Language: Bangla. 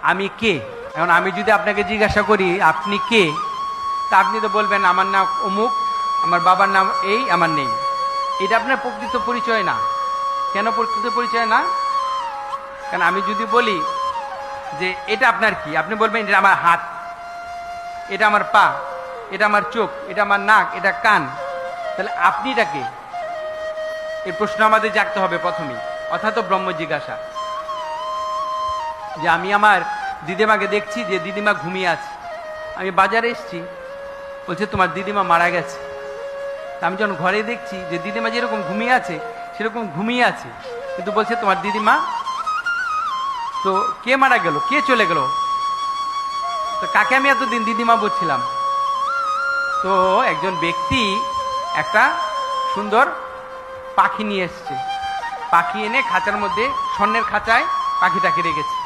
আমি কে। এখন আমি যদি আপনাকে জিজ্ঞাসা করি আপনি কে, তা আপনি তো বলবেন আমার নাম অমুক, আমার বাবার নাম এই, আমার নেই। এটা আপনার প্রকৃত পরিচয় না। কেন প্রকৃত পরিচয় না? কারণ আমি যদি বলি যে এটা আপনার কি, আপনি বলবেন এটা আমার হাত, এটা আমার পা, এটা আমার চোখ, এটা আমার নাক, এটা কান। তাহলে আপনিটা কে? এই প্রশ্ন আমাদের জাগতে হবে প্রথমেই, অর্থাৎ ব্রহ্ম জিজ্ঞাসা। যে আমি আমার দিদিমাকে দেখছি যে দিদিমা ঘুমিয়ে আছে, আমি বাজারে এসেছি, বলছে তোমার দিদিমা মারা গেছে। তা আমি যখন ঘরে দেখছি যে দিদিমা যেরকম ঘুমিয়ে আছে সেরকম ঘুমিয়ে আছে, কিন্তু বলছে তোমার দিদিমা। তো কে মারা গেল, কে চলে গেল? তো কাকে আমি এতদিন দিদিমা বলছিলাম? তো একজন ব্যক্তি একটা সুন্দর পাখি নিয়ে এসছে, পাখি এনে খাঁচার মধ্যে, স্বর্ণের খাঁচায় পাখিটাকে রেখেছে।